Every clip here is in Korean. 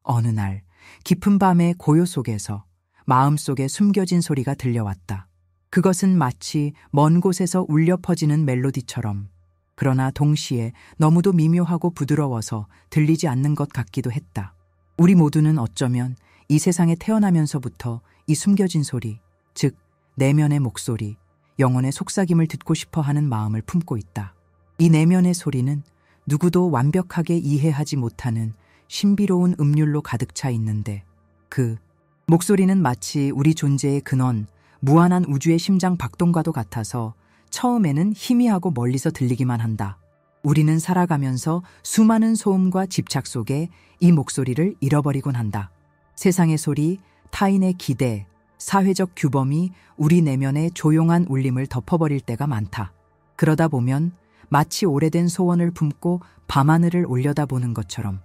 어느 날 깊은 밤의 고요 속에서 마음속에 숨겨진 소리가 들려왔다. 그것은 마치 먼 곳에서 울려 퍼지는 멜로디처럼, 그러나 동시에 너무도 미묘하고 부드러워서 들리지 않는 것 같기도 했다. 우리 모두는 어쩌면 이 세상에 태어나면서부터 이 숨겨진 소리, 즉 내면의 목소리, 영혼의 속삭임을 듣고 싶어 하는 마음을 품고 있다. 이 내면의 소리는 누구도 완벽하게 이해하지 못하는 신비로운 음률로 가득 차 있는데, 그 목소리는 마치 우리 존재의 근원, 무한한 우주의 심장 박동과도 같아서 처음에는 희미하고 멀리서 들리기만 한다. 우리는 살아가면서 수많은 소음과 집착 속에 이 목소리를 잃어버리곤 한다. 세상의 소리, 타인의 기대, 사회적 규범이 우리 내면의 조용한 울림을 덮어버릴 때가 많다. 그러다 보면 마치 오래된 소원을 품고 밤하늘을 올려다보는 것처럼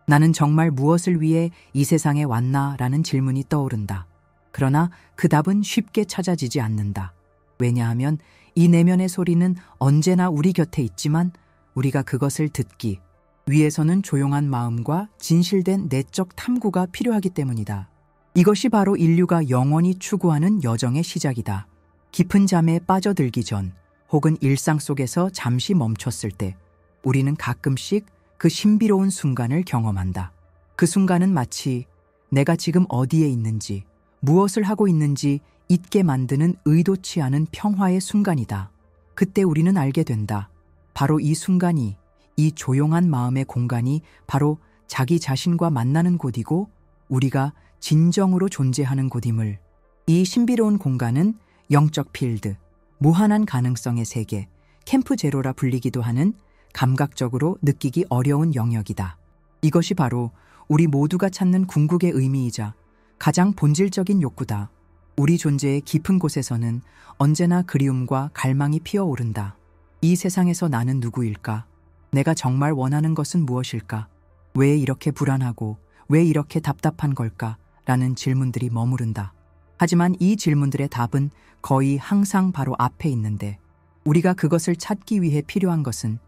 나는 정말 무엇을 위해 이 세상에 왔나라는 질문이 떠오른다. 그러나 그 답은 쉽게 찾아지지 않는다. 왜냐하면 이 내면의 소리는 언제나 우리 곁에 있지만 우리가 그것을 듣기 위해서는 조용한 마음과 진실된 내적 탐구가 필요하기 때문이다. 이것이 바로 인류가 영원히 추구하는 여정의 시작이다. 깊은 잠에 빠져들기 전 혹은 일상 속에서 잠시 멈췄을 때 우리는 가끔씩 그 신비로운 순간을 경험한다. 그 순간은 마치 내가 지금 어디에 있는지, 무엇을 하고 있는지 잊게 만드는 의도치 않은 평화의 순간이다. 그때 우리는 알게 된다. 바로 이 순간이, 이 조용한 마음의 공간이 바로 자기 자신과 만나는 곳이고 우리가 진정으로 존재하는 곳임을. 이 신비로운 공간은 영적 필드, 무한한 가능성의 세계, 캠프 제로라 불리기도 하는 감각적으로 느끼기 어려운 영역이다. 이것이 바로 우리 모두가 찾는 궁극의 의미이자 가장 본질적인 욕구다. 우리 존재의 깊은 곳에서는 언제나 그리움과 갈망이 피어오른다. 이 세상에서 나는 누구일까? 내가 정말 원하는 것은 무엇일까? 왜 이렇게 불안하고 왜 이렇게 답답한 걸까? 라는 질문들이 머무른다. 하지만 이 질문들의 답은 거의 항상 바로 앞에 있는데 우리가 그것을 찾기 위해 필요한 것은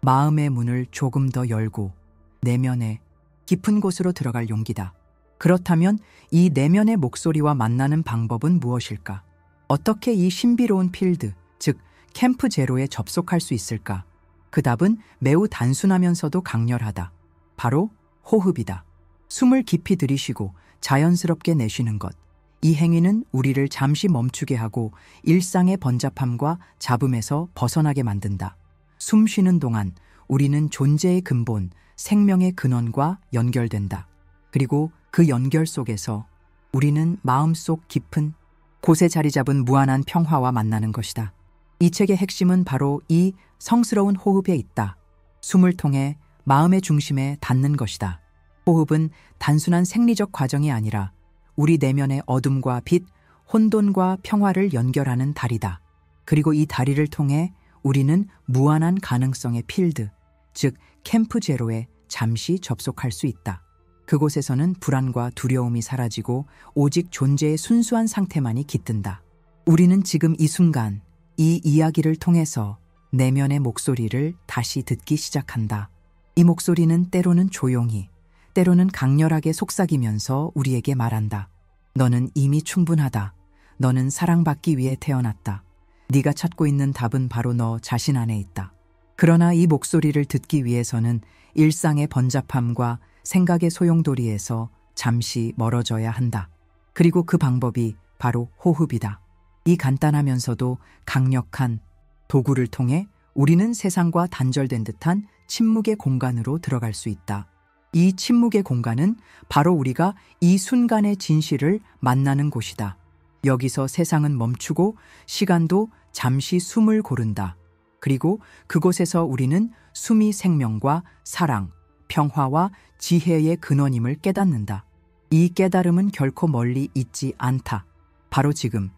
마음의 문을 조금 더 열고 내면의 깊은 곳으로 들어갈 용기다. 그렇다면 이 내면의 목소리와 만나는 방법은 무엇일까? 어떻게 이 신비로운 필드, 즉 캠프 제로에 접속할 수 있을까? 그 답은 매우 단순하면서도 강렬하다. 바로 호흡이다. 숨을 깊이 들이쉬고 자연스럽게 내쉬는 것. 이 행위는 우리를 잠시 멈추게 하고 일상의 번잡함과 잡음에서 벗어나게 만든다. 숨 쉬는 동안 우리는 존재의 근본, 생명의 근원과 연결된다. 그리고 그 연결 속에서 우리는 마음속 깊은 곳에 자리 잡은 무한한 평화와 만나는 것이다. 이 책의 핵심은 바로 이 성스러운 호흡에 있다. 숨을 통해 마음의 중심에 닿는 것이다. 호흡은 단순한 생리적 과정이 아니라 우리 내면의 어둠과 빛, 혼돈과 평화를 연결하는 다리다. 그리고 이 다리를 통해 우리는 무한한 가능성의 필드, 즉 캠프 제로에 잠시 접속할 수 있다. 그곳에서는 불안과 두려움이 사라지고 오직 존재의 순수한 상태만이 깃든다. 우리는 지금 이 순간, 이 이야기를 통해서 내면의 목소리를 다시 듣기 시작한다. 이 목소리는 때로는 조용히, 때로는 강렬하게 속삭이면서 우리에게 말한다. 너는 이미 충분하다. 너는 사랑받기 위해 태어났다. 네가 찾고 있는 답은 바로 너 자신 안에 있다. 그러나 이 목소리를 듣기 위해서는 일상의 번잡함과 생각의 소용돌이에서 잠시 멀어져야 한다. 그리고 그 방법이 바로 호흡이다. 이 간단하면서도 강력한 도구를 통해 우리는 세상과 단절된 듯한 침묵의 공간으로 들어갈 수 있다. 이 침묵의 공간은 바로 우리가 이 순간의 진실을 만나는 곳이다. 여기서 세상은 멈추고 시간도 잠시 숨을 고른다. 그리고 그곳에서 우리는 숨이 생명과 사랑, 평화와 지혜의 근원임을 깨닫는다. 이 깨달음은 결코 멀리 있지 않다. 바로 지금,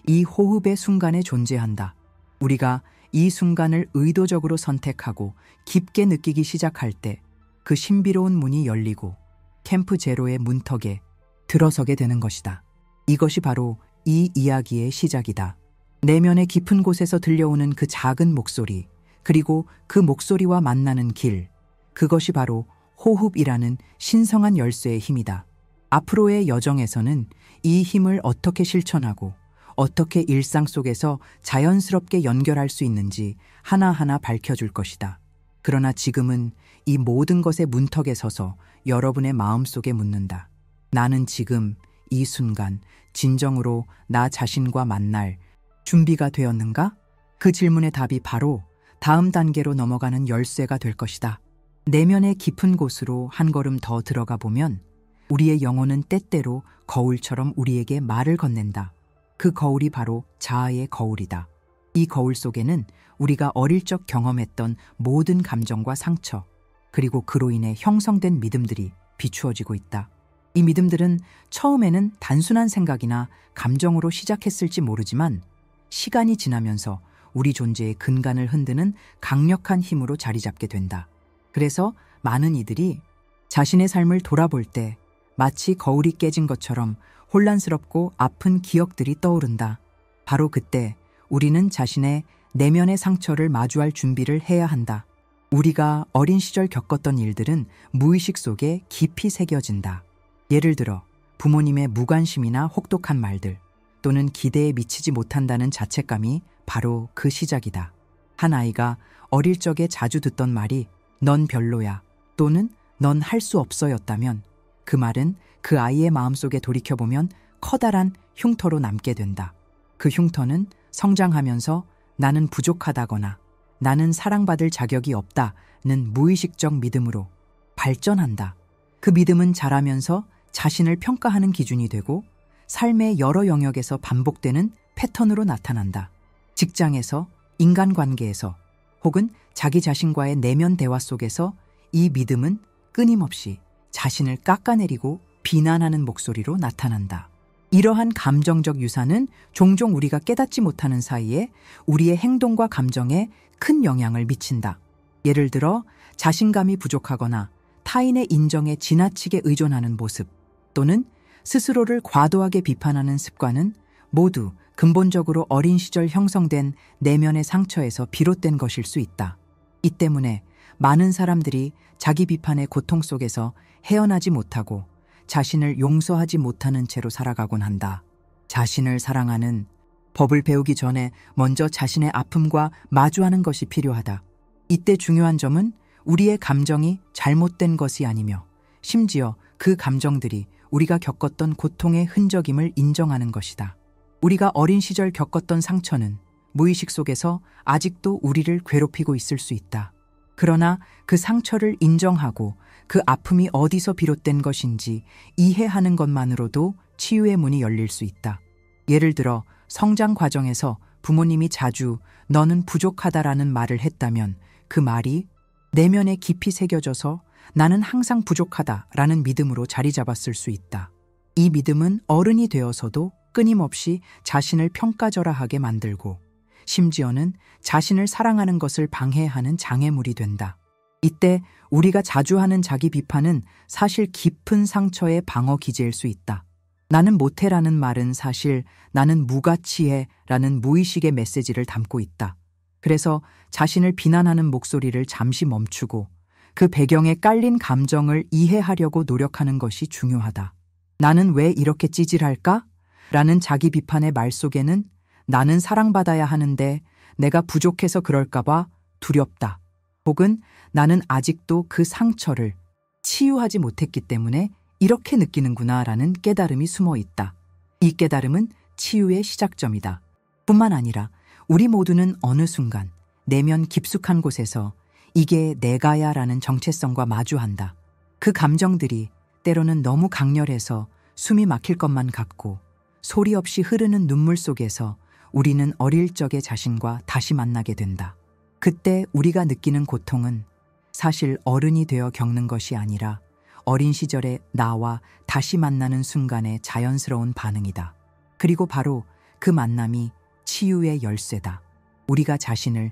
이 호흡의 순간에 존재한다. 우리가 이 순간을 의도적으로 선택하고 깊게 느끼기 시작할 때 그 신비로운 문이 열리고 캠프 제로의 문턱에 들어서게 되는 것이다. 이것이 바로 이 이야기의 시작이다. 내면의 깊은 곳에서 들려오는 그 작은 목소리, 그리고 그 목소리와 만나는 길, 그것이 바로 호흡이라는 신성한 열쇠의 힘이다. 앞으로의 여정에서는 이 힘을 어떻게 실천하고 어떻게 일상 속에서 자연스럽게 연결할 수 있는지 하나하나 밝혀줄 것이다. 그러나 지금은 이 모든 것의 문턱에 서서 여러분의 마음속에 묻는다. 나는 지금 이 순간 진정으로 나 자신과 만날 준비가 되었는가? 그 질문의 답이 바로 다음 단계로 넘어가는 열쇠가 될 것이다. 내면의 깊은 곳으로 한 걸음 더 들어가 보면 우리의 영혼은 때때로 거울처럼 우리에게 말을 건넨다. 그 거울이 바로 자아의 거울이다. 이 거울 속에는 우리가 어릴 적 경험했던 모든 감정과 상처, 그리고 그로 인해 형성된 믿음들이 비추어지고 있다. 이 믿음들은 처음에는 단순한 생각이나 감정으로 시작했을지 모르지만 시간이 지나면서 우리 존재의 근간을 흔드는 강력한 힘으로 자리 잡게 된다. 그래서 많은 이들이 자신의 삶을 돌아볼 때 마치 거울이 깨진 것처럼 혼란스럽고 아픈 기억들이 떠오른다. 바로 그때 우리는 자신의 내면의 상처를 마주할 준비를 해야 한다. 우리가 어린 시절 겪었던 일들은 무의식 속에 깊이 새겨진다. 예를 들어 부모님의 무관심이나 혹독한 말들, 또는 기대에 미치지 못한다는 자책감이 바로 그 시작이다. 한 아이가 어릴 적에 자주 듣던 말이 넌 별로야 또는 넌 할 수 없어였다면 그 말은 그 아이의 마음속에 돌이켜보면 커다란 흉터로 남게 된다. 그 흉터는 성장하면서 나는 부족하다거나 나는 사랑받을 자격이 없다는 무의식적 믿음으로 발전한다. 그 믿음은 자라면서 자신을 평가하는 기준이 되고 삶의 여러 영역에서 반복되는 패턴으로 나타난다. 직장에서, 인간관계에서, 혹은 자기 자신과의 내면 대화 속에서 이 믿음은 끊임없이 자신을 깎아내리고 비난하는 목소리로 나타난다. 이러한 감정적 유산은 종종 우리가 깨닫지 못하는 사이에 우리의 행동과 감정에 큰 영향을 미친다. 예를 들어 자신감이 부족하거나 타인의 인정에 지나치게 의존하는 모습, 또는 스스로를 과도하게 비판하는 습관은 모두 근본적으로 어린 시절 형성된 내면의 상처에서 비롯된 것일 수 있다. 이 때문에 많은 사람들이 자기 비판의 고통 속에서 헤어나지 못하고 자신을 용서하지 못하는 채로 살아가곤 한다. 자신을 사랑하는 법을 배우기 전에 먼저 자신의 아픔과 마주하는 것이 필요하다. 이때 중요한 점은 우리의 감정이 잘못된 것이 아니며 심지어 그 감정들이 우리가 겪었던 고통의 흔적임을 인정하는 것이다. 우리가 어린 시절 겪었던 상처는 무의식 속에서 아직도 우리를 괴롭히고 있을 수 있다. 그러나 그 상처를 인정하고 그 아픔이 어디서 비롯된 것인지 이해하는 것만으로도 치유의 문이 열릴 수 있다. 예를 들어 성장 과정에서 부모님이 자주 너는 부족하다라는 말을 했다면 그 말이 내면에 깊이 새겨져서 나는 항상 부족하다라는 믿음으로 자리 잡았을 수 있다. 이 믿음은 어른이 되어서도 끊임없이 자신을 평가절하하게 만들고 심지어는 자신을 사랑하는 것을 방해하는 장애물이 된다. 이때 우리가 자주 하는 자기 비판은 사실 깊은 상처의 방어 기제일 수 있다. 나는 못해라는 말은 사실 나는 무가치해라는 무의식의 메시지를 담고 있다. 그래서 자신을 비난하는 목소리를 잠시 멈추고 그 배경에 깔린 감정을 이해하려고 노력하는 것이 중요하다. 나는 왜 이렇게 찌질할까? 라는 자기 비판의 말 속에는 나는 사랑받아야 하는데 내가 부족해서 그럴까봐 두렵다. 혹은 나는 아직도 그 상처를 치유하지 못했기 때문에 이렇게 느끼는구나 라는 깨달음이 숨어 있다. 이 깨달음은 치유의 시작점이다. 뿐만 아니라 우리 모두는 어느 순간 내면 깊숙한 곳에서 이게 내가야 라는 정체성과 마주한다. 그 감정들이 때로는 너무 강렬해서 숨이 막힐 것만 같고 소리 없이 흐르는 눈물 속에서 우리는 어릴 적의 자신과 다시 만나게 된다. 그때 우리가 느끼는 고통은 사실 어른이 되어 겪는 것이 아니라 어린 시절의 나와 다시 만나는 순간의 자연스러운 반응이다. 그리고 바로 그 만남이 치유의 열쇠다. 우리가 자신을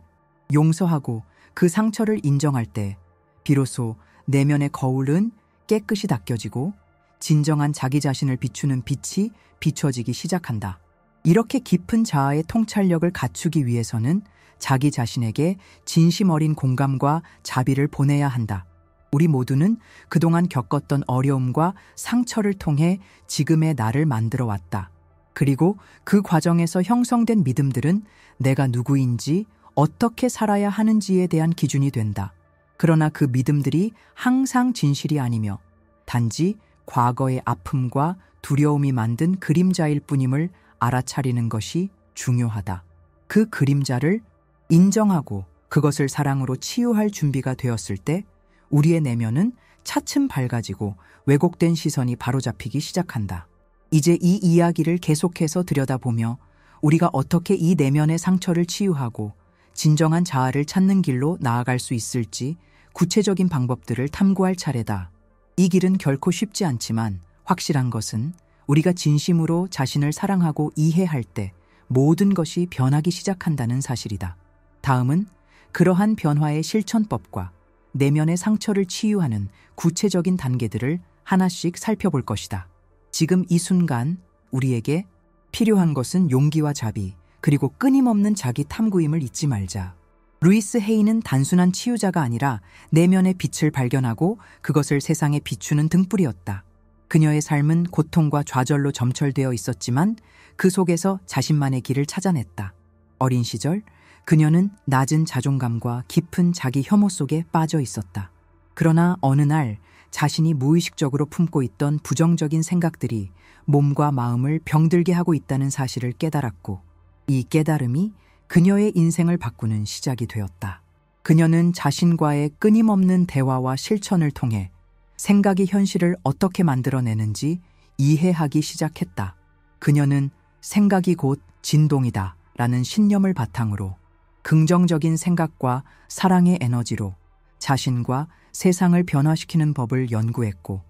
용서하고 그 상처를 인정할 때 비로소 내면의 거울은 깨끗이 닦여지고 진정한 자기 자신을 비추는 빛이 비춰지기 시작한다. 이렇게 깊은 자아의 통찰력을 갖추기 위해서는 자기 자신에게 진심 어린 공감과 자비를 보내야 한다. 우리 모두는 그동안 겪었던 어려움과 상처를 통해 지금의 나를 만들어 왔다. 그리고 그 과정에서 형성된 믿음들은 내가 누구인지 어떻게 살아야 하는지에 대한 기준이 된다. 그러나 그 믿음들이 항상 진실이 아니며 단지 과거의 아픔과 두려움이 만든 그림자일 뿐임을 알아차리는 것이 중요하다. 그 그림자를 인정하고 그것을 사랑으로 치유할 준비가 되었을 때 우리의 내면은 차츰 밝아지고 왜곡된 시선이 바로잡히기 시작한다. 이제 이 이야기를 계속해서 들여다보며 우리가 어떻게 이 내면의 상처를 치유하고 진정한 자아를 찾는 길로 나아갈 수 있을지 구체적인 방법들을 탐구할 차례다. 이 길은 결코 쉽지 않지만 확실한 것은 우리가 진심으로 자신을 사랑하고 이해할 때 모든 것이 변하기 시작한다는 사실이다. 다음은 그러한 변화의 실천법과 내면의 상처를 치유하는 구체적인 단계들을 하나씩 살펴볼 것이다. 지금 이 순간 우리에게 필요한 것은 용기와 자비, 그리고 끊임없는 자기 탐구임을 잊지 말자. 루이스 헤이는 단순한 치유자가 아니라 내면의 빛을 발견하고 그것을 세상에 비추는 등불이었다. 그녀의 삶은 고통과 좌절로 점철되어 있었지만 그 속에서 자신만의 길을 찾아냈다. 어린 시절 그녀는 낮은 자존감과 깊은 자기 혐오 속에 빠져 있었다. 그러나 어느 날 자신이 무의식적으로 품고 있던 부정적인 생각들이 몸과 마음을 병들게 하고 있다는 사실을 깨달았고 이 깨달음이 그녀의 인생을 바꾸는 시작이 되었다. 그녀는 자신과의 끊임없는 대화와 실천을 통해 생각이 현실을 어떻게 만들어내는지 이해하기 시작했다. 그녀는 생각이 곧 진동이다 라는 신념을 바탕으로 긍정적인 생각과 사랑의 에너지로 자신과 세상을 변화시키는 법을 연구했고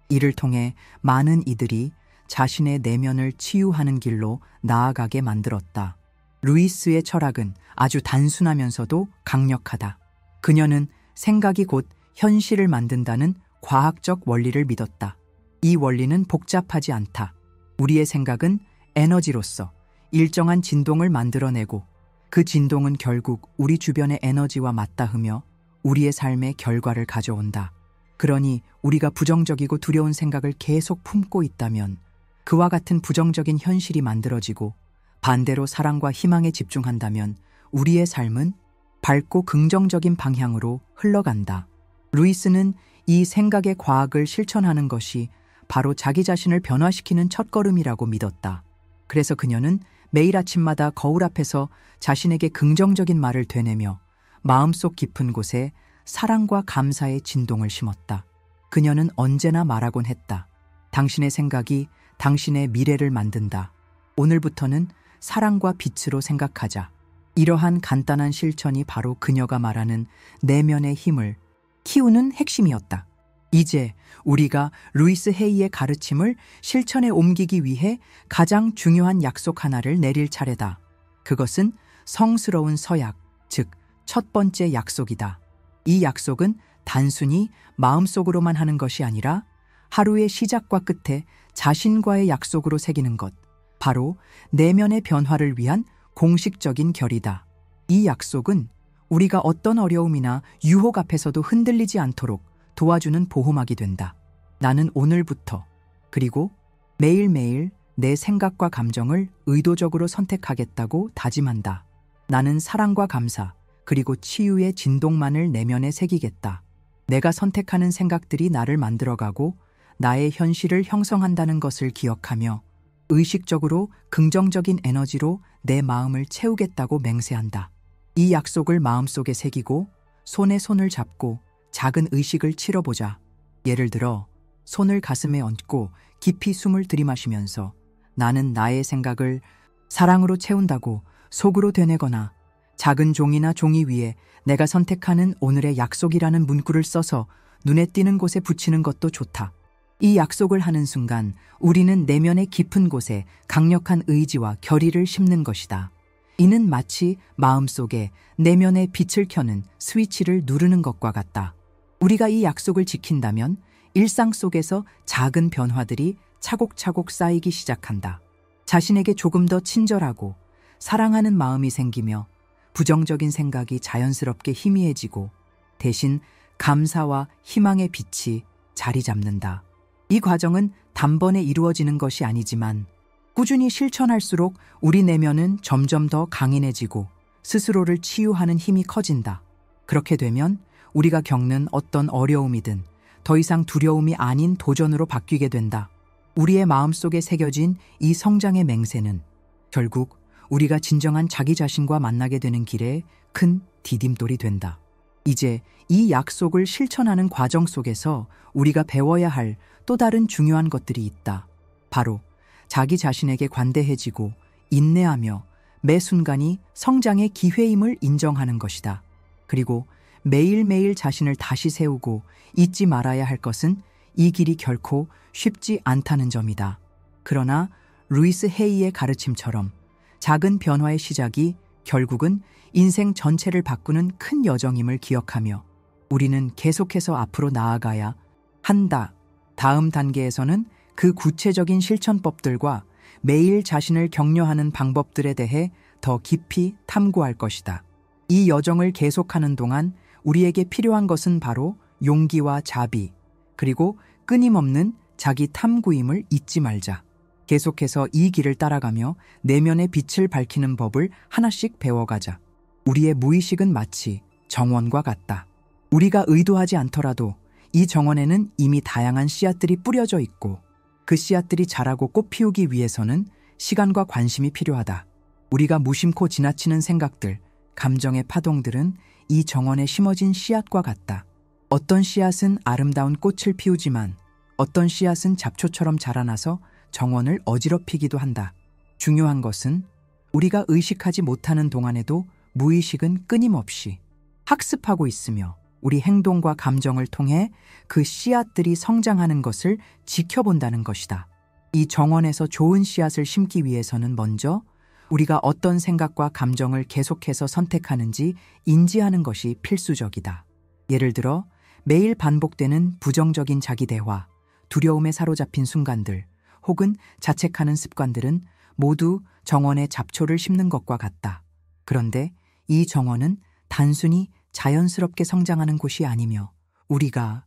이를 통해 많은 이들이 자신의 내면을 치유하는 길로 나아가게 만들었다. 루이스의 철학은 아주 단순하면서도 강력하다. 그녀는 생각이 곧 현실을 만든다는 과학적 원리를 믿었다. 이 원리는 복잡하지 않다. 우리의 생각은 에너지로서 일정한 진동을 만들어내고 그 진동은 결국 우리 주변의 에너지와 맞닿으며 우리의 삶의 결과를 가져온다. 그러니 우리가 부정적이고 두려운 생각을 계속 품고 있다면 그와 같은 부정적인 현실이 만들어지고 반대로 사랑과 희망에 집중한다면 우리의 삶은 밝고 긍정적인 방향으로 흘러간다. 루이스는 이 생각의 과학을 실천하는 것이 바로 자기 자신을 변화시키는 첫걸음이라고 믿었다. 그래서 그녀는 매일 아침마다 거울 앞에서 자신에게 긍정적인 말을 되뇌며 마음속 깊은 곳에 사랑과 감사의 진동을 심었다. 그녀는 언제나 말하곤 했다. 당신의 생각이 당신의 미래를 만든다. 오늘부터는 사랑과 빛으로 생각하자. 이러한 간단한 실천이 바로 그녀가 말하는 내면의 힘을 키우는 핵심이었다. 이제 우리가 루이스 헤이의 가르침을 실천에 옮기기 위해 가장 중요한 약속 하나를 내릴 차례다. 그것은 성스러운 서약, 즉 첫 번째 약속이다. 이 약속은 단순히 마음속으로만 하는 것이 아니라 하루의 시작과 끝에 자신과의 약속으로 새기는 것, 바로 내면의 변화를 위한 공식적인 결이다. 이 약속은 우리가 어떤 어려움이나 유혹 앞에서도 흔들리지 않도록 도와주는 보호막이 된다. 나는 오늘부터 그리고 매일매일 내 생각과 감정을 의도적으로 선택하겠다고 다짐한다. 나는 사랑과 감사 그리고 치유의 진동만을 내면에 새기겠다. 내가 선택하는 생각들이 나를 만들어가고 나의 현실을 형성한다는 것을 기억하며 의식적으로 긍정적인 에너지로 내 마음을 채우겠다고 맹세한다. 이 약속을 마음속에 새기고 손에 손을 잡고 작은 의식을 치러보자. 예를 들어 손을 가슴에 얹고 깊이 숨을 들이마시면서 나는 나의 생각을 사랑으로 채운다고 속으로 되뇌거나 작은 종이나 종이 위에 내가 선택하는 오늘의 약속이라는 문구를 써서 눈에 띄는 곳에 붙이는 것도 좋다. 이 약속을 하는 순간 우리는 내면의 깊은 곳에 강력한 의지와 결의를 심는 것이다. 이는 마치 마음속에 내면의 빛을 켜는 스위치를 누르는 것과 같다. 우리가 이 약속을 지킨다면 일상 속에서 작은 변화들이 차곡차곡 쌓이기 시작한다. 자신에게 조금 더 친절하고 사랑하는 마음이 생기며 부정적인 생각이 자연스럽게 희미해지고 대신 감사와 희망의 빛이 자리 잡는다. 이 과정은 단번에 이루어지는 것이 아니지만 꾸준히 실천할수록 우리 내면은 점점 더 강인해지고 스스로를 치유하는 힘이 커진다. 그렇게 되면 우리가 겪는 어떤 어려움이든 더 이상 두려움이 아닌 도전으로 바뀌게 된다. 우리의 마음속에 새겨진 이 성장의 맹세는 결국 우리가 진정한 자기 자신과 만나게 되는 길에 큰 디딤돌이 된다. 이제 이 약속을 실천하는 과정 속에서 우리가 배워야 할 또 다른 중요한 것들이 있다. 바로 자기 자신에게 관대해지고 인내하며 매 순간이 성장의 기회임을 인정하는 것이다. 그리고 매일매일 자신을 다시 세우고 잊지 말아야 할 것은 이 길이 결코 쉽지 않다는 점이다. 그러나 루이스 헤이의 가르침처럼 작은 변화의 시작이 결국은 인생 전체를 바꾸는 큰 여정임을 기억하며 우리는 계속해서 앞으로 나아가야 한다. 다음 단계에서는 그 구체적인 실천법들과 매일 자신을 격려하는 방법들에 대해 더 깊이 탐구할 것이다. 이 여정을 계속하는 동안 우리에게 필요한 것은 바로 용기와 자비, 그리고 끊임없는 자기 탐구임을 잊지 말자. 계속해서 이 길을 따라가며 내면의 빛을 밝히는 법을 하나씩 배워가자. 우리의 무의식은 마치 정원과 같다. 우리가 의도하지 않더라도 이 정원에는 이미 다양한 씨앗들이 뿌려져 있고 그 씨앗들이 자라고 꽃 피우기 위해서는 시간과 관심이 필요하다. 우리가 무심코 지나치는 생각들, 감정의 파동들은 이 정원에 심어진 씨앗과 같다. 어떤 씨앗은 아름다운 꽃을 피우지만 어떤 씨앗은 잡초처럼 자라나서 정원을 어지럽히기도 한다. 중요한 것은 우리가 의식하지 못하는 동안에도 무의식은 끊임없이 학습하고 있으며 우리 행동과 감정을 통해 그 씨앗들이 성장하는 것을 지켜본다는 것이다. 이 정원에서 좋은 씨앗을 심기 위해서는 먼저 우리가 어떤 생각과 감정을 계속해서 선택하는지 인지하는 것이 필수적이다. 예를 들어 매일 반복되는 부정적인 자기 대화, 두려움에 사로잡힌 순간들, 혹은 자책하는 습관들은 모두 정원에 잡초를 심는 것과 같다. 그런데 이 정원은 단순히 자연스럽게 성장하는 곳이 아니며 우리가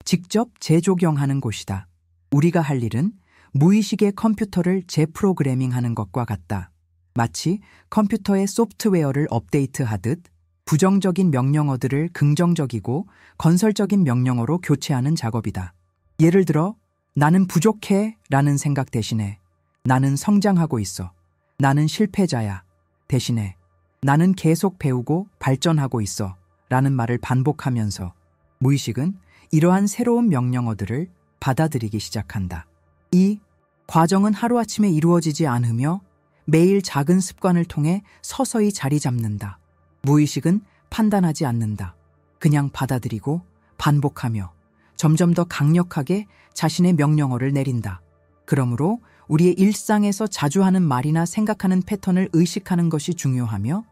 직접 재조경하는 곳이다. 우리가 할 일은 무의식의 컴퓨터를 재프로그래밍하는 것과 같다. 마치 컴퓨터의 소프트웨어를 업데이트하듯 부정적인 명령어들을 긍정적이고 건설적인 명령어로 교체하는 작업이다. 예를 들어 나는 부족해 라는 생각 대신에 나는 성장하고 있어, 나는 실패자야 대신에 나는 계속 배우고 발전하고 있어 라는 말을 반복하면서 무의식은 이러한 새로운 명령어들을 받아들이기 시작한다. 이 과정은 하루아침에 이루어지지 않으며 매일 작은 습관을 통해 서서히 자리 잡는다. 무의식은 판단하지 않는다. 그냥 받아들이고 반복하며 점점 더 강력하게 자신의 명령어를 내린다. 그러므로 우리의 일상에서 자주 하는 말이나 생각하는 패턴을 의식하는 것이 중요하며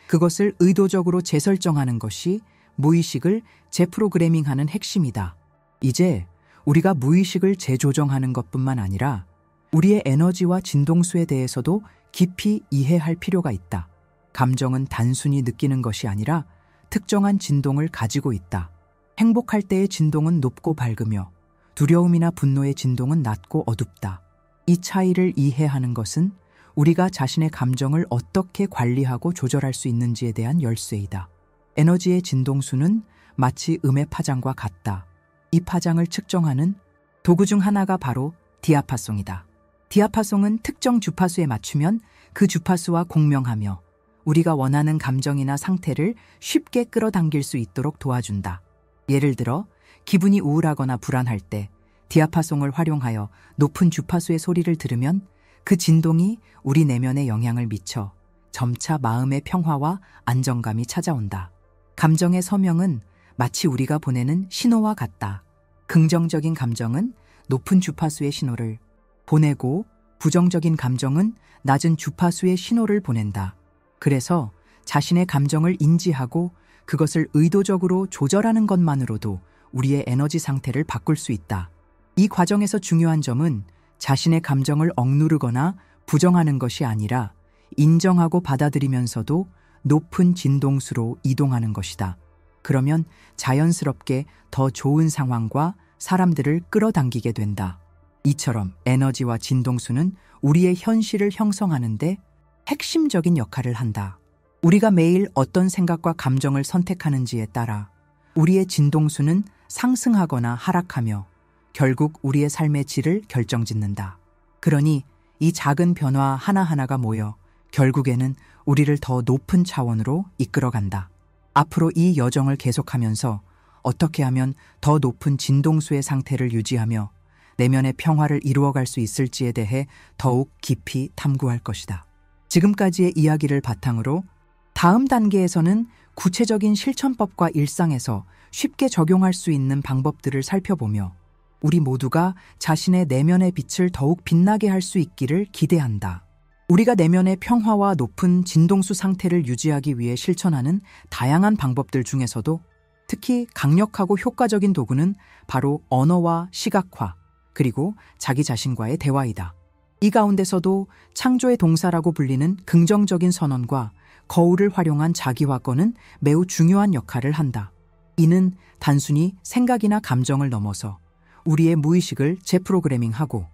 그것을 의도적으로 재설정하는 것이 무의식을 재프로그래밍하는 핵심이다. 이제 우리가 무의식을 재조정하는 것뿐만 아니라 우리의 에너지와 진동수에 대해서도 깊이 이해할 필요가 있다. 감정은 단순히 느끼는 것이 아니라 특정한 진동을 가지고 있다. 행복할 때의 진동은 높고 밝으며 두려움이나 분노의 진동은 낮고 어둡다. 이 차이를 이해하는 것은 우리가 자신의 감정을 어떻게 관리하고 조절할 수 있는지에 대한 열쇠이다. 에너지의 진동수는 마치 음의 파장과 같다. 이 파장을 측정하는 도구 중 하나가 바로 디아파송이다. 디아파송은 특정 주파수에 맞추면 그 주파수와 공명하며 우리가 원하는 감정이나 상태를 쉽게 끌어당길 수 있도록 도와준다. 예를 들어 기분이 우울하거나 불안할 때 디아파송을 활용하여 높은 주파수의 소리를 들으면 그 진동이 우리 내면에 영향을 미쳐 점차 마음의 평화와 안정감이 찾아온다. 감정의 서명은 마치 우리가 보내는 신호와 같다. 긍정적인 감정은 높은 주파수의 신호를 보내고 부정적인 감정은 낮은 주파수의 신호를 보낸다. 그래서 자신의 감정을 인지하고 그것을 의도적으로 조절하는 것만으로도 우리의 에너지 상태를 바꿀 수 있다. 이 과정에서 중요한 점은 자신의 감정을 억누르거나 부정하는 것이 아니라 인정하고 받아들이면서도 높은 진동수로 이동하는 것이다. 그러면 자연스럽게 더 좋은 상황과 사람들을 끌어당기게 된다. 이처럼 에너지와 진동수는 우리의 현실을 형성하는데 핵심적인 역할을 한다. 우리가 매일 어떤 생각과 감정을 선택하는지에 따라 우리의 진동수는 상승하거나 하락하며 결국 우리의 삶의 질을 결정짓는다. 그러니 이 작은 변화 하나하나가 모여 결국에는 우리를 더 높은 차원으로 이끌어간다. 앞으로 이 여정을 계속하면서 어떻게 하면 더 높은 진동수의 상태를 유지하며 내면의 평화를 이루어갈 수 있을지에 대해 더욱 깊이 탐구할 것이다. 지금까지의 이야기를 바탕으로 다음 단계에서는 구체적인 실천법과 일상에서 쉽게 적용할 수 있는 방법들을 살펴보며 우리 모두가 자신의 내면의 빛을 더욱 빛나게 할 수 있기를 기대한다. 우리가 내면의 평화와 높은 진동수 상태를 유지하기 위해 실천하는 다양한 방법들 중에서도 특히 강력하고 효과적인 도구는 바로 언어와 시각화, 그리고 자기 자신과의 대화이다. 이 가운데서도 창조의 동사라고 불리는 긍정적인 선언과 거울을 활용한 자기화권은 매우 중요한 역할을 한다. 이는 단순히 생각이나 감정을 넘어서 우리의 무의식을 재프로그래밍하고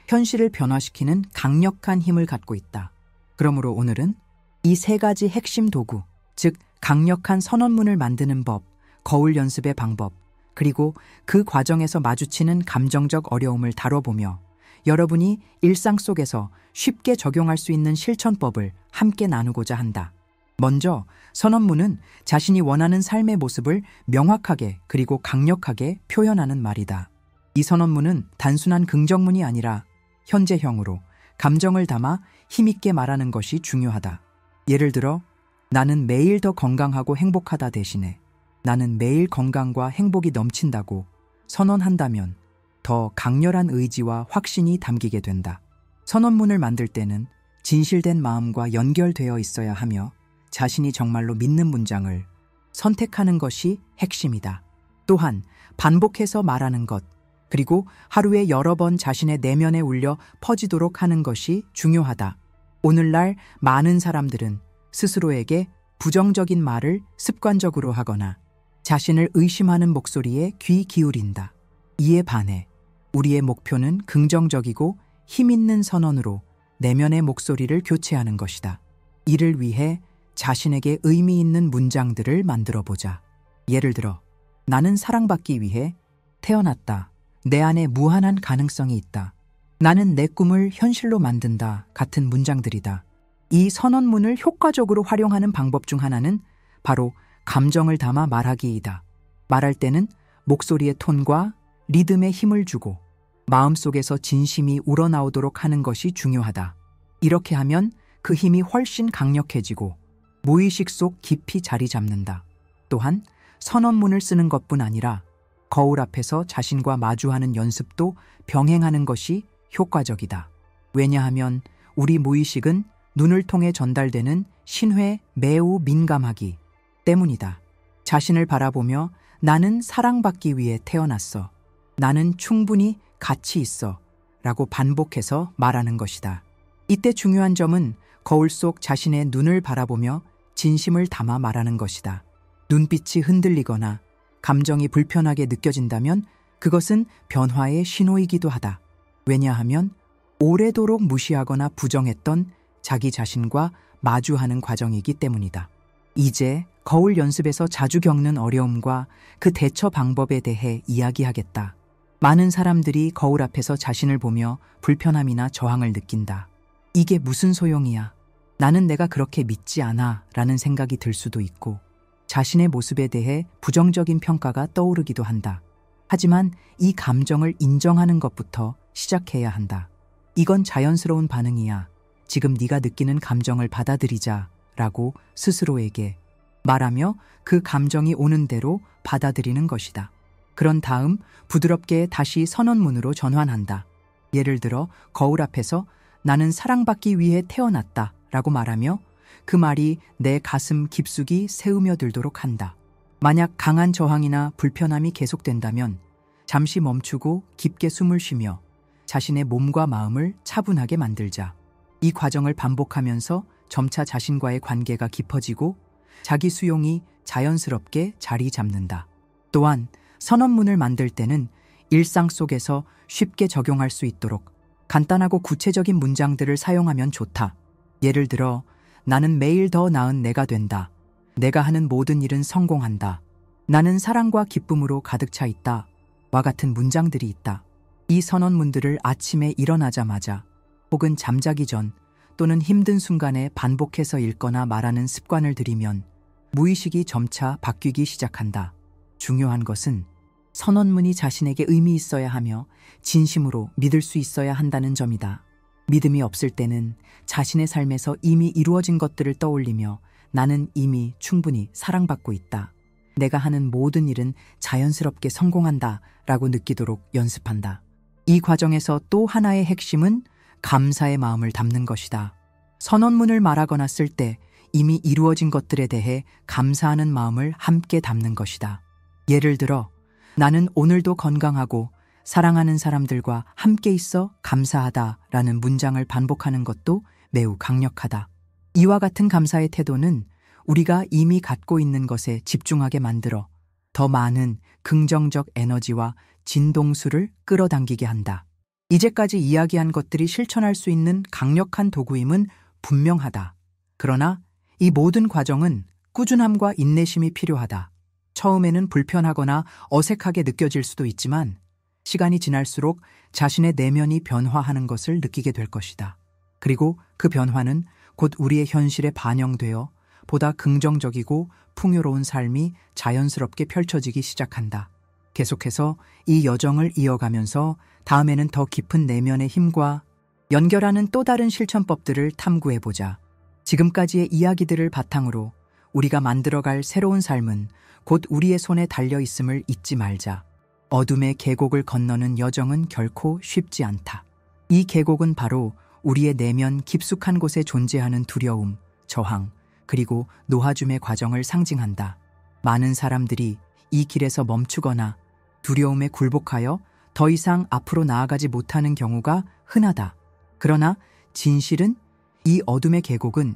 현실을 변화시키는 강력한 힘을 갖고 있다. 그러므로 오늘은 이 세 가지 핵심 도구, 즉 강력한 선언문을 만드는 법, 거울 연습의 방법, 그리고 그 과정에서 마주치는 감정적 어려움을 다뤄보며 여러분이 일상 속에서 쉽게 적용할 수 있는 실천법을 함께 나누고자 한다. 먼저 선언문은 자신이 원하는 삶의 모습을 명확하게 그리고 강력하게 표현하는 말이다. 이 선언문은 단순한 긍정문이 아니라 현재형으로 감정을 담아 힘있게 말하는 것이 중요하다. 예를 들어 나는 매일 더 건강하고 행복하다 대신에 나는 매일 건강과 행복이 넘친다고 선언한다면 더 강렬한 의지와 확신이 담기게 된다. 선언문을 만들 때는 진실된 마음과 연결되어 있어야 하며 자신이 정말로 믿는 문장을 선택하는 것이 핵심이다. 또한 반복해서 말하는 것, 그리고 하루에 여러 번 자신의 내면에 울려 퍼지도록 하는 것이 중요하다. 오늘날 많은 사람들은 스스로에게 부정적인 말을 습관적으로 하거나 자신을 의심하는 목소리에 귀 기울인다. 이에 반해 우리의 목표는 긍정적이고 힘있는 선언으로 내면의 목소리를 교체하는 것이다. 이를 위해 자신에게 의미 있는 문장들을 만들어 보자. 예를 들어 나는 사랑받기 위해 태어났다. 내 안에 무한한 가능성이 있다. 나는 내 꿈을 현실로 만든다. 같은 문장들이다. 이 선언문을 효과적으로 활용하는 방법 중 하나는 바로 감정을 담아 말하기이다. 말할 때는 목소리의 톤과 리듬에 힘을 주고 마음속에서 진심이 우러나오도록 하는 것이 중요하다. 이렇게 하면 그 힘이 훨씬 강력해지고 무의식 속 깊이 자리 잡는다. 또한 선언문을 쓰는 것뿐 아니라 거울 앞에서 자신과 마주하는 연습도 병행하는 것이 효과적이다. 왜냐하면 우리 무의식은 눈을 통해 전달되는 신호에 매우 민감하기 때문이다. 자신을 바라보며 나는 사랑받기 위해 태어났어. 나는 충분히 가치 있어. 라고 반복해서 말하는 것이다. 이때 중요한 점은 거울 속 자신의 눈을 바라보며 진심을 담아 말하는 것이다. 눈빛이 흔들리거나 감정이 불편하게 느껴진다면 그것은 변화의 신호이기도 하다. 왜냐하면 오래도록 무시하거나 부정했던 자기 자신과 마주하는 과정이기 때문이다. 이제 거울 연습에서 자주 겪는 어려움과 그 대처 방법에 대해 이야기하겠다. 많은 사람들이 거울 앞에서 자신을 보며 불편함이나 저항을 느낀다. 이게 무슨 소용이야? 나는 내가 그렇게 믿지 않아. 라는 생각이 들 수도 있고 자신의 모습에 대해 부정적인 평가가 떠오르기도 한다. 하지만 이 감정을 인정하는 것부터 시작해야 한다. 이건 자연스러운 반응이야. 지금 네가 느끼는 감정을 받아들이자 라고 스스로에게 말하며 그 감정이 오는 대로 받아들이는 것이다. 그런 다음 부드럽게 다시 선언문으로 전환한다. 예를 들어 거울 앞에서 나는 사랑받기 위해 태어났다 라고 말하며 그 말이 내 가슴 깊숙이 새으며들도록 한다. 만약 강한 저항이나 불편함이 계속된다면 잠시 멈추고 깊게 숨을 쉬며 자신의 몸과 마음을 차분하게 만들자. 이 과정을 반복하면서 점차 자신과의 관계가 깊어지고 자기 수용이 자연스럽게 자리 잡는다. 또한 선언문을 만들 때는 일상 속에서 쉽게 적용할 수 있도록 간단하고 구체적인 문장들을 사용하면 좋다. 예를 들어, 나는 매일 더 나은 내가 된다. 내가 하는 모든 일은 성공한다. 나는 사랑과 기쁨으로 가득 차 있다. 와 같은 문장들이 있다. 이 선언문들을 아침에 일어나자마자 혹은 잠자기 전 또는 힘든 순간에 반복해서 읽거나 말하는 습관을 들이면 무의식이 점차 바뀌기 시작한다. 중요한 것은 선언문이 자신에게 의미 있어야 하며 진심으로 믿을 수 있어야 한다는 점이다. 믿음이 없을 때는 자신의 삶에서 이미 이루어진 것들을 떠올리며 나는 이미 충분히 사랑받고 있다. 내가 하는 모든 일은 자연스럽게 성공한다 라고 느끼도록 연습한다. 이 과정에서 또 하나의 핵심은 감사의 마음을 담는 것이다. 선언문을 말하거나 쓸 때 이미 이루어진 것들에 대해 감사하는 마음을 함께 담는 것이다. 예를 들어, 나는 오늘도 건강하고 사랑하는 사람들과 함께 있어 감사하다 라는 문장을 반복하는 것도 매우 강력하다. 이와 같은 감사의 태도는 우리가 이미 갖고 있는 것에 집중하게 만들어 더 많은 긍정적 에너지와 진동수를 끌어당기게 한다. 이제까지 이야기한 것들이 실천할 수 있는 강력한 도구임은 분명하다. 그러나 이 모든 과정은 꾸준함과 인내심이 필요하다. 처음에는 불편하거나 어색하게 느껴질 수도 있지만 시간이 지날수록 자신의 내면이 변화하는 것을 느끼게 될 것이다. 그리고 그 변화는 곧 우리의 현실에 반영되어 보다 긍정적이고 풍요로운 삶이 자연스럽게 펼쳐지기 시작한다. 계속해서 이 여정을 이어가면서 다음에는 더 깊은 내면의 힘과 연결하는 또 다른 실천법들을 탐구해보자. 지금까지의 이야기들을 바탕으로 우리가 만들어갈 새로운 삶은 곧 우리의 손에 달려있음을 잊지 말자. 어둠의 계곡을 건너는 여정은 결코 쉽지 않다. 이 계곡은 바로 우리의 내면 깊숙한 곳에 존재하는 두려움, 저항, 그리고 놓아줌의 과정을 상징한다. 많은 사람들이 이 길에서 멈추거나 두려움에 굴복하여 더 이상 앞으로 나아가지 못하는 경우가 흔하다. 그러나 진실은 이 어둠의 계곡은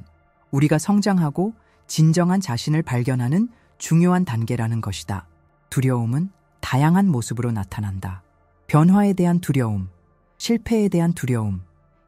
우리가 성장하고 진정한 자신을 발견하는 중요한 단계라는 것이다. 두려움은 다양한 모습으로 나타난다. 변화에 대한 두려움, 실패에 대한 두려움,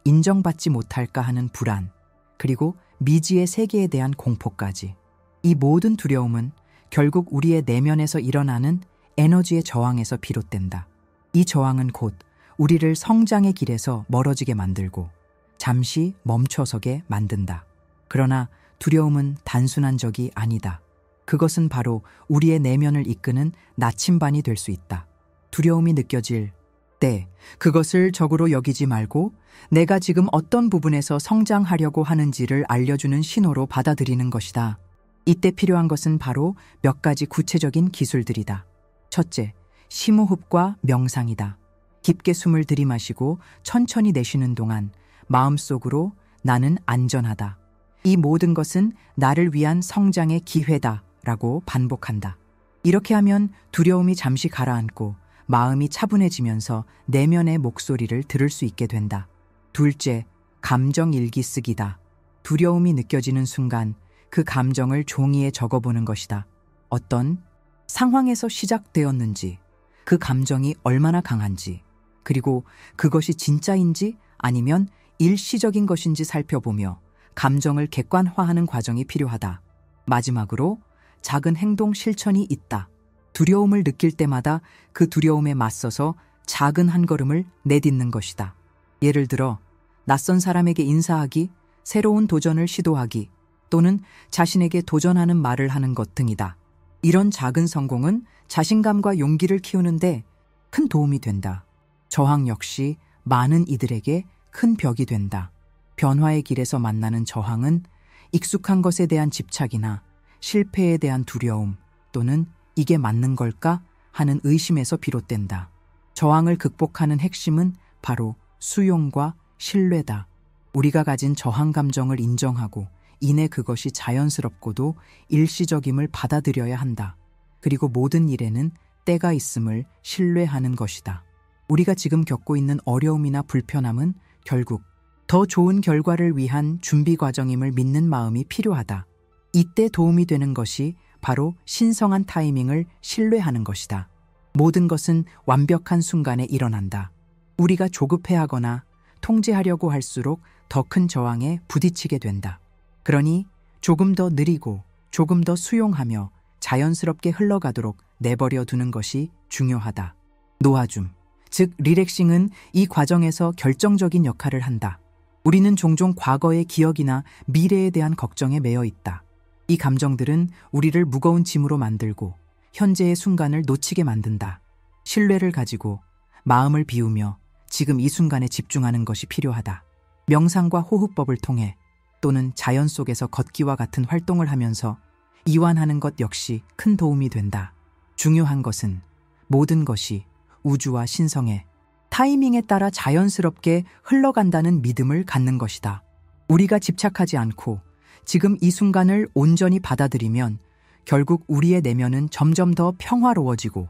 인정받지 못할까 하는 불안, 그리고 미지의 세계에 대한 공포까지. 이 모든 두려움은 결국 우리의 내면에서 일어나는 에너지의 저항에서 비롯된다. 이 저항은 곧 우리를 성장의 길에서 멀어지게 만들고 잠시 멈춰서게 만든다. 그러나 두려움은 단순한 적이 아니다. 그것은 바로 우리의 내면을 이끄는 나침반이 될 수 있다. 두려움이 느껴질 때 그것을 적으로 여기지 말고 내가 지금 어떤 부분에서 성장하려고 하는지를 알려주는 신호로 받아들이는 것이다. 이때 필요한 것은 바로 몇 가지 구체적인 기술들이다. 첫째, 심호흡과 명상이다. 깊게 숨을 들이마시고 천천히 내쉬는 동안 마음속으로 나는 안전하다. 이 모든 것은 나를 위한 성장의 기회다 라고 반복한다. 이렇게 하면 두려움이 잠시 가라앉고 마음이 차분해지면서 내면의 목소리를 들을 수 있게 된다. 둘째, 감정 일기 쓰기다. 두려움이 느껴지는 순간 그 감정을 종이에 적어보는 것이다. 어떤 상황에서 시작되었는지, 그 감정이 얼마나 강한지, 그리고 그것이 진짜인지 아니면 일시적인 것인지 살펴보며 감정을 객관화하는 과정이 필요하다. 마지막으로 작은 행동 실천이 있다. 두려움을 느낄 때마다 그 두려움에 맞서서 작은 한 걸음을 내딛는 것이다. 예를 들어 낯선 사람에게 인사하기, 새로운 도전을 시도하기, 또는 자신에게 도전하는 말을 하는 것 등이다. 이런 작은 성공은 자신감과 용기를 키우는데 큰 도움이 된다. 저항 역시 많은 이들에게 큰 벽이 된다. 변화의 길에서 만나는 저항은 익숙한 것에 대한 집착이나 실패에 대한 두려움 또는 이게 맞는 걸까 하는 의심에서 비롯된다. 저항을 극복하는 핵심은 바로 수용과 신뢰다. 우리가 가진 저항 감정을 인정하고 이내 그것이 자연스럽고도 일시적임을 받아들여야 한다. 그리고 모든 일에는 때가 있음을 신뢰하는 것이다. 우리가 지금 겪고 있는 어려움이나 불편함은 결국 더 좋은 결과를 위한 준비 과정임을 믿는 마음이 필요하다. 이때 도움이 되는 것이 바로 신성한 타이밍을 신뢰하는 것이다. 모든 것은 완벽한 순간에 일어난다. 우리가 조급해하거나 통제하려고 할수록 더 큰 저항에 부딪히게 된다. 그러니 조금 더 느리고 조금 더 수용하며 자연스럽게 흘러가도록 내버려 두는 것이 중요하다. 놓아줌, 즉 리렉싱은 이 과정에서 결정적인 역할을 한다. 우리는 종종 과거의 기억이나 미래에 대한 걱정에 매여 있다. 이 감정들은 우리를 무거운 짐으로 만들고 현재의 순간을 놓치게 만든다. 신뢰를 가지고 마음을 비우며 지금 이 순간에 집중하는 것이 필요하다. 명상과 호흡법을 통해 또는 자연 속에서 걷기와 같은 활동을 하면서 이완하는 것 역시 큰 도움이 된다. 중요한 것은 모든 것이 우주와 신성의 타이밍에 따라 자연스럽게 흘러간다는 믿음을 갖는 것이다. 우리가 집착하지 않고 지금 이 순간을 온전히 받아들이면 결국 우리의 내면은 점점 더 평화로워지고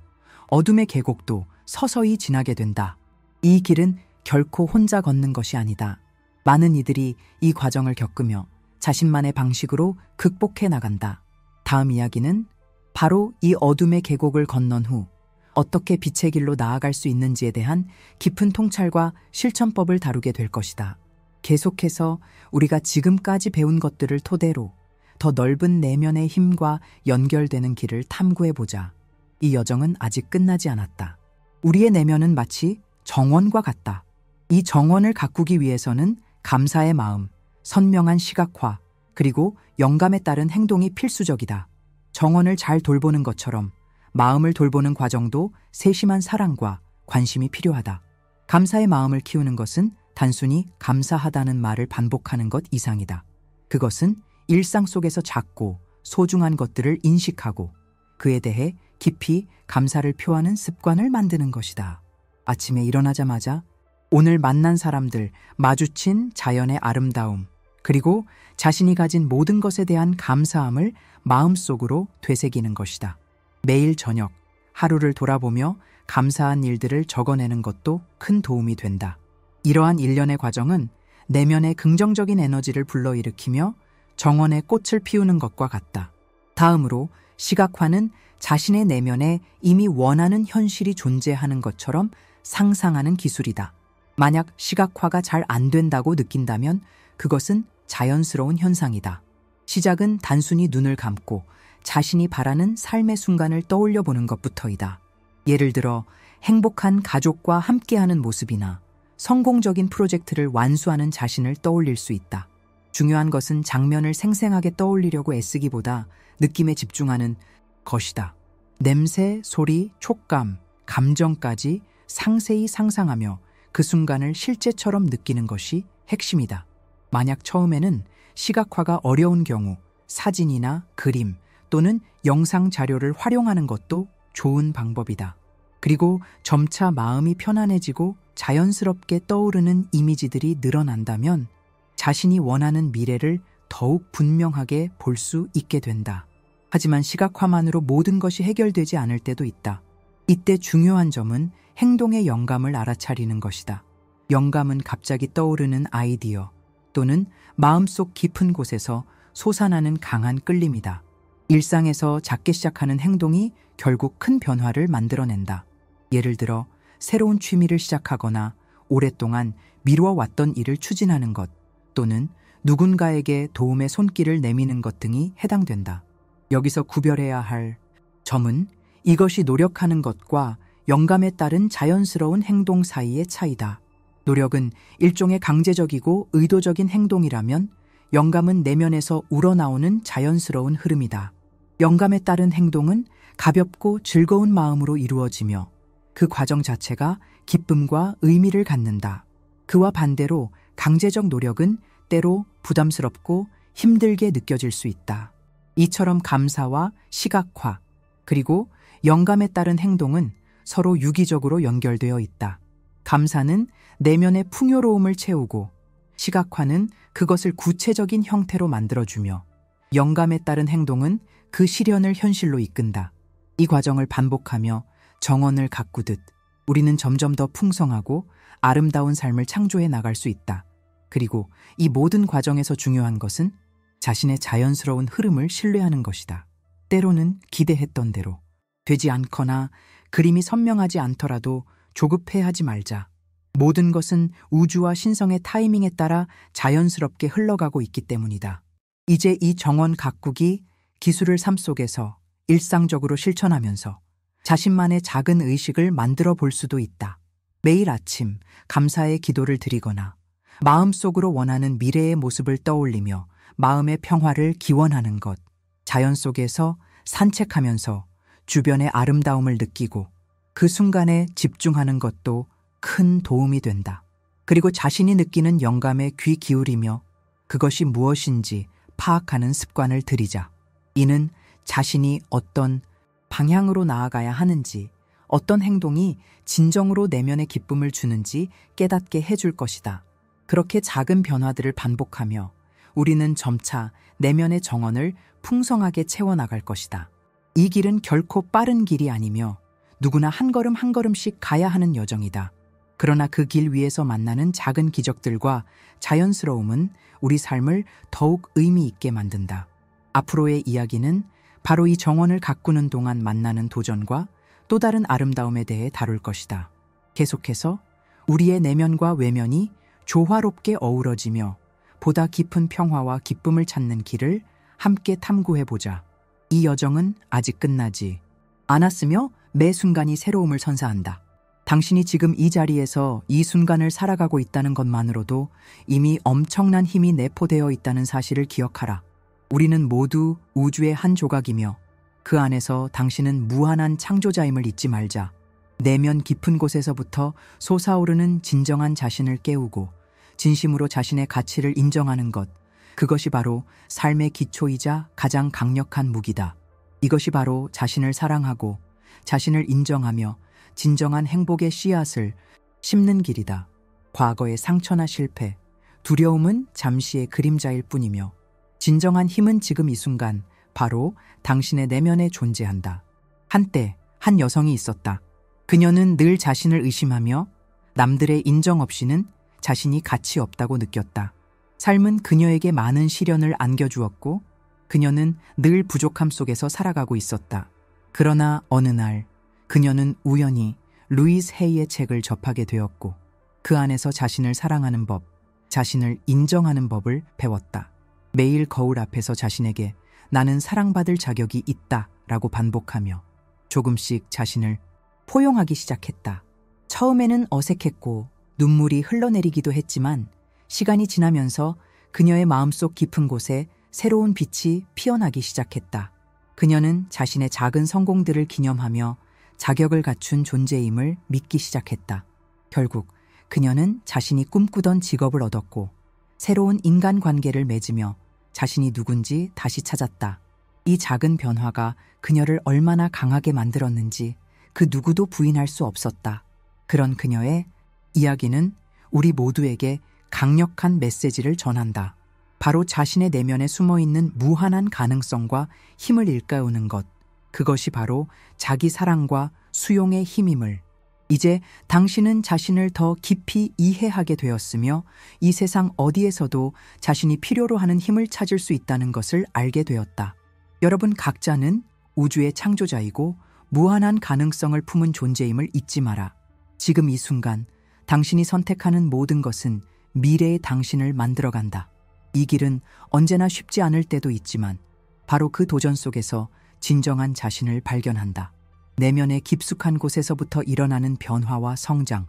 어둠의 계곡도 서서히 지나게 된다. 이 길은 결코 혼자 걷는 것이 아니다. 많은 이들이 이 과정을 겪으며 자신만의 방식으로 극복해 나간다. 다음 이야기는 바로 이 어둠의 계곡을 건넌 후 어떻게 빛의 길로 나아갈 수 있는지에 대한 깊은 통찰과 실천법을 다루게 될 것이다. 계속해서 우리가 지금까지 배운 것들을 토대로 더 넓은 내면의 힘과 연결되는 길을 탐구해보자. 이 여정은 아직 끝나지 않았다. 우리의 내면은 마치 정원과 같다. 이 정원을 가꾸기 위해서는 감사의 마음, 선명한 시각화, 그리고 영감에 따른 행동이 필수적이다. 정원을 잘 돌보는 것처럼 마음을 돌보는 과정도 세심한 사랑과 관심이 필요하다. 감사의 마음을 키우는 것은 단순히 감사하다는 말을 반복하는 것 이상이다. 그것은 일상 속에서 작고 소중한 것들을 인식하고 그에 대해 깊이 감사를 표하는 습관을 만드는 것이다. 아침에 일어나자마자 오늘 만난 사람들, 마주친 자연의 아름다움, 그리고 자신이 가진 모든 것에 대한 감사함을 마음속으로 되새기는 것이다. 매일 저녁, 하루를 돌아보며 감사한 일들을 적어내는 것도 큰 도움이 된다. 이러한 일련의 과정은 내면의 긍정적인 에너지를 불러일으키며 정원에 꽃을 피우는 것과 같다. 다음으로 시각화는 자신의 내면에 이미 원하는 현실이 존재하는 것처럼 상상하는 기술이다. 만약 시각화가 잘 안 된다고 느낀다면 그것은 자연스러운 현상이다. 시작은 단순히 눈을 감고 자신이 바라는 삶의 순간을 떠올려 보는 것부터이다. 예를 들어 행복한 가족과 함께하는 모습이나 성공적인 프로젝트를 완수하는 자신을 떠올릴 수 있다. 중요한 것은 장면을 생생하게 떠올리려고 애쓰기보다 느낌에 집중하는 것이다. 냄새, 소리, 촉감, 감정까지 상세히 상상하며 그 순간을 실제처럼 느끼는 것이 핵심이다. 만약 처음에는 시각화가 어려운 경우 사진이나 그림 또는 영상 자료를 활용하는 것도 좋은 방법이다. 그리고 점차 마음이 편안해지고 자연스럽게 떠오르는 이미지들이 늘어난다면 자신이 원하는 미래를 더욱 분명하게 볼 수 있게 된다. 하지만 시각화만으로 모든 것이 해결되지 않을 때도 있다. 이때 중요한 점은 행동의 영감을 알아차리는 것이다. 영감은 갑자기 떠오르는 아이디어 또는 마음속 깊은 곳에서 솟아나는 강한 끌림이다. 일상에서 작게 시작하는 행동이 결국 큰 변화를 만들어낸다. 예를 들어 새로운 취미를 시작하거나 오랫동안 미뤄왔던 일을 추진하는 것 또는 누군가에게 도움의 손길을 내미는 것 등이 해당된다. 여기서 구별해야 할 점은 이것이 노력하는 것과 영감에 따른 자연스러운 행동 사이의 차이다. 노력은 일종의 강제적이고 의도적인 행동이라면 영감은 내면에서 우러나오는 자연스러운 흐름이다. 영감에 따른 행동은 가볍고 즐거운 마음으로 이루어지며 그 과정 자체가 기쁨과 의미를 갖는다. 그와 반대로 강제적 노력은 때로 부담스럽고 힘들게 느껴질 수 있다. 이처럼 감사와 시각화, 그리고 영감에 따른 행동은 서로 유기적으로 연결되어 있다. 감사는 내면의 풍요로움을 채우고 시각화는 그것을 구체적인 형태로 만들어주며 영감에 따른 행동은 그 실현을 현실로 이끈다. 이 과정을 반복하며 정원을 가꾸듯 우리는 점점 더 풍성하고 아름다운 삶을 창조해 나갈 수 있다. 그리고 이 모든 과정에서 중요한 것은 자신의 자연스러운 흐름을 신뢰하는 것이다. 때로는 기대했던 대로 되지 않거나 그림이 선명하지 않더라도 조급해하지 말자. 모든 것은 우주와 신성의 타이밍에 따라 자연스럽게 흘러가고 있기 때문이다. 이제 이 정원 가꾸기 기술을 삶 속에서 일상적으로 실천하면서 자신만의 작은 의식을 만들어 볼 수도 있다. 매일 아침 감사의 기도를 드리거나 마음속으로 원하는 미래의 모습을 떠올리며 마음의 평화를 기원하는 것. 자연 속에서 산책하면서 주변의 아름다움을 느끼고 그 순간에 집중하는 것도 큰 도움이 된다. 그리고 자신이 느끼는 영감에 귀 기울이며 그것이 무엇인지 파악하는 습관을 들이자. 이는 자신이 어떤 방향으로 나아가야 하는지, 어떤 행동이 진정으로 내면의 기쁨을 주는지 깨닫게 해줄 것이다. 그렇게 작은 변화들을 반복하며 우리는 점차 내면의 정원을 풍성하게 채워나갈 것이다. 이 길은 결코 빠른 길이 아니며 누구나 한 걸음 한 걸음씩 가야 하는 여정이다. 그러나 그 길 위에서 만나는 작은 기적들과 자연스러움은 우리 삶을 더욱 의미 있게 만든다. 앞으로의 이야기는 바로 이 정원을 가꾸는 동안 만나는 도전과 또 다른 아름다움에 대해 다룰 것이다. 계속해서 우리의 내면과 외면이 조화롭게 어우러지며 보다 깊은 평화와 기쁨을 찾는 길을 함께 탐구해보자. 이 여정은 아직 끝나지 않았으며 매 순간이 새로움을 선사한다. 당신이 지금 이 자리에서 이 순간을 살아가고 있다는 것만으로도 이미 엄청난 힘이 내포되어 있다는 사실을 기억하라. 우리는 모두 우주의 한 조각이며 그 안에서 당신은 무한한 창조자임을 잊지 말자. 내면 깊은 곳에서부터 솟아오르는 진정한 자신을 깨우고 진심으로 자신의 가치를 인정하는 것, 그것이 바로 삶의 기초이자 가장 강력한 무기다. 이것이 바로 자신을 사랑하고 자신을 인정하며 진정한 행복의 씨앗을 심는 길이다. 과거의 상처나 실패, 두려움은 잠시의 그림자일 뿐이며 진정한 힘은 지금 이 순간 바로 당신의 내면에 존재한다. 한때 한 여성이 있었다. 그녀는 늘 자신을 의심하며 남들의 인정 없이는 자신이 가치 없다고 느꼈다. 삶은 그녀에게 많은 시련을 안겨주었고 그녀는 늘 부족함 속에서 살아가고 있었다. 그러나 어느 날 그녀는 우연히 루이스 헤이의 책을 접하게 되었고 그 안에서 자신을 사랑하는 법, 자신을 인정하는 법을 배웠다. 매일 거울 앞에서 자신에게 나는 사랑받을 자격이 있다 라고 반복하며 조금씩 자신을 포용하기 시작했다. 처음에는 어색했고 눈물이 흘러내리기도 했지만 시간이 지나면서 그녀의 마음속 깊은 곳에 새로운 빛이 피어나기 시작했다. 그녀는 자신의 작은 성공들을 기념하며 자격을 갖춘 존재임을 믿기 시작했다. 결국 그녀는 자신이 꿈꾸던 직업을 얻었고 새로운 인간관계를 맺으며 자신이 누군지 다시 찾았다. 이 작은 변화가 그녀를 얼마나 강하게 만들었는지 그 누구도 부인할 수 없었다. 그런 그녀의 이야기는 우리 모두에게 강력한 메시지를 전한다. 바로 자신의 내면에 숨어있는 무한한 가능성과 힘을 일깨우는 것, 그것이 바로 자기 사랑과 수용의 힘임을. 이제 당신은 자신을 더 깊이 이해하게 되었으며 이 세상 어디에서도 자신이 필요로 하는 힘을 찾을 수 있다는 것을 알게 되었다. 여러분 각자는 우주의 창조자이고 무한한 가능성을 품은 존재임을 잊지 마라. 지금 이 순간 당신이 선택하는 모든 것은 미래의 당신을 만들어간다. 이 길은 언제나 쉽지 않을 때도 있지만 바로 그 도전 속에서 진정한 자신을 발견한다. 내면의 깊숙한 곳에서부터 일어나는 변화와 성장,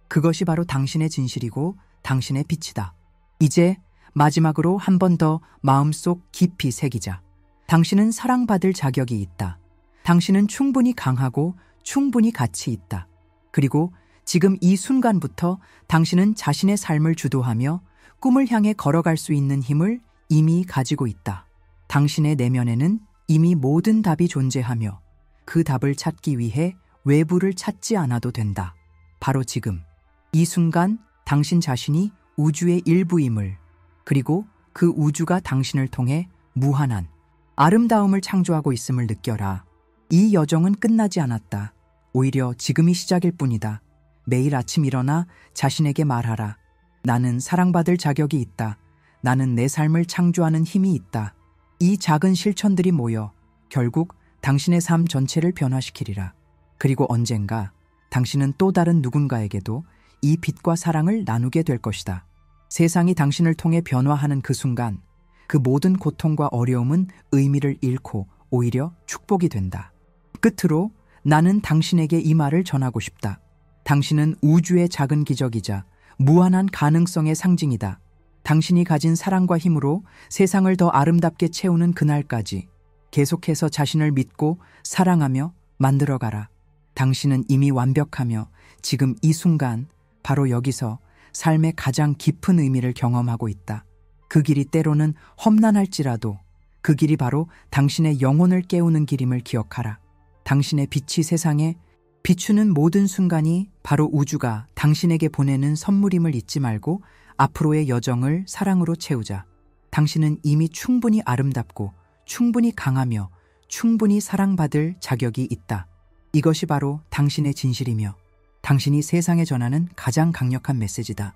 그것이 바로 당신의 진실이고 당신의 빛이다. 이제 마지막으로 한 번 더 마음속 깊이 새기자. 당신은 사랑받을 자격이 있다. 당신은 충분히 강하고 충분히 가치 있다. 그리고 지금 이 순간부터 당신은 자신의 삶을 주도하며 꿈을 향해 걸어갈 수 있는 힘을 이미 가지고 있다. 당신의 내면에는 이미 모든 답이 존재하며 그 답을 찾기 위해 외부를 찾지 않아도 된다. 바로 지금, 이 순간 당신 자신이 우주의 일부임을, 그리고 그 우주가 당신을 통해 무한한 아름다움을 창조하고 있음을 느껴라. 이 여정은 끝나지 않았다. 오히려 지금이 시작일 뿐이다. 매일 아침 일어나 자신에게 말하라. 나는 사랑받을 자격이 있다. 나는 내 삶을 창조하는 힘이 있다. 이 작은 실천들이 모여 결국 당신의 삶 전체를 변화시키리라. 그리고 언젠가 당신은 또 다른 누군가에게도 이 빛과 사랑을 나누게 될 것이다. 세상이 당신을 통해 변화하는 그 순간 그 모든 고통과 어려움은 의미를 잃고 오히려 축복이 된다. 끝으로 나는 당신에게 이 말을 전하고 싶다. 당신은 우주의 작은 기적이자 무한한 가능성의 상징이다. 당신이 가진 사랑과 힘으로 세상을 더 아름답게 채우는 그날까지 계속해서 자신을 믿고 사랑하며 만들어가라. 당신은 이미 완벽하며 지금 이 순간 바로 여기서 삶의 가장 깊은 의미를 경험하고 있다. 그 길이 때로는 험난할지라도 그 길이 바로 당신의 영혼을 깨우는 길임을 기억하라. 당신의 빛이 세상에 비추는 모든 순간이 바로 우주가 당신에게 보내는 선물임을 잊지 말고 앞으로의 여정을 사랑으로 채우자. 당신은 이미 충분히 아름답고 충분히 강하며 충분히 사랑받을 자격이 있다. 이것이 바로 당신의 진실이며 당신이 세상에 전하는 가장 강력한 메시지다.